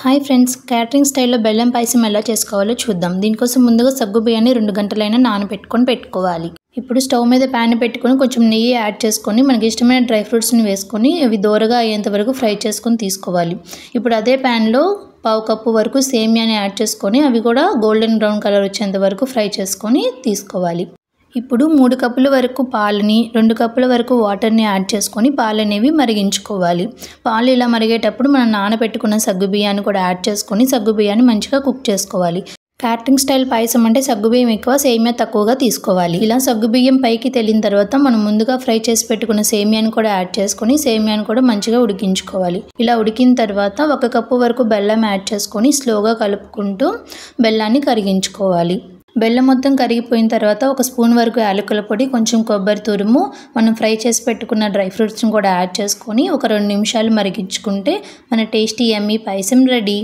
Hi friends, catering స్టైల్లో బెల్లం పాయసం ఎలా చేసుకోవాలో చూద్దాం. దీనికోసం ముందుగా సగ్గు బియ్యాన్ని 2 గంటలైనా పెట్టుకోవాలి. ఇప్పుడు స్టవ్ మీద ప్యాన్ పెట్టుకొని కొంచెం నెయ్యి యాడ్ చేసుకొని మనకి ఇష్టమైన డ్రై ఫ్రూట్స్ని వేసుకొని అవి దోరగా అయ్యేంత వరకు ఫ్రై చేసుకొని తీసుకోవాలి. ఇప్పుడు అదే ప్యాన్లో 1/2 కప్పు వరకు సేమియాని యాడ్ చేసుకొని అవి కూడా గోల్డెన్ బ్రౌన్ కలర్ వచ్చేంత వరకు ఫ్రై చేసుకొని తీసుకోవాలి. ఇప్పుడు 3 కప్పుల వరకు పాలని 2 కప్పుల వరకు వాటర్ని యాడ్ చేసుకొని పాలు అనేవి మరిగించుకోవాలి. పాలు ఇలా మరిగేటప్పుడు మనం నానబెట్టుకున్న సగ్గుబియ్యాన్ని కూడా యాడ్ చేసుకొని సగ్గుబియ్యాన్ని మంచిగా కుక్ చేసుకోవాలి. క్యాటరింగ్ స్టైల్ పాయసం అంటే సగ్గుబియ్యం ఎక్కువ, సేమియా తక్కువగా తీసుకోవాలి. ఇలా సగ్గుబియ్యం పైకి తెలిన తర్వాత మనం ముందుగా ఫ్రై చేసి పెట్టుకున్న సేమియాని కూడా యాడ్ చేసుకొని సేమియాని కూడా మంచిగా ఉడికించుకోవాలి. ఇలా ఉడికిన తర్వాత 1 కప్పు వరకు బెల్లం యాడ్ చేసుకొని స్లోగా కలుపుకుంటూ బెల్లాన్ని కరిగించుకోవాలి. బెల్లం మొత్తం కరిగిపోయిన తర్వాత 1 స్పూన్ వరకు యాలకుల పొడి, కొంచెం కొబ్బరి తురుము, మనం ఫ్రై చేసి పెట్టుకున్న డ్రై ఫ్రూట్స్ని కూడా యాడ్ చేసుకొని ఒక 2 నిమిషాలు మరిగించుకుంటే మన టేస్టీ యమ్మీ పాయసం రెడీ.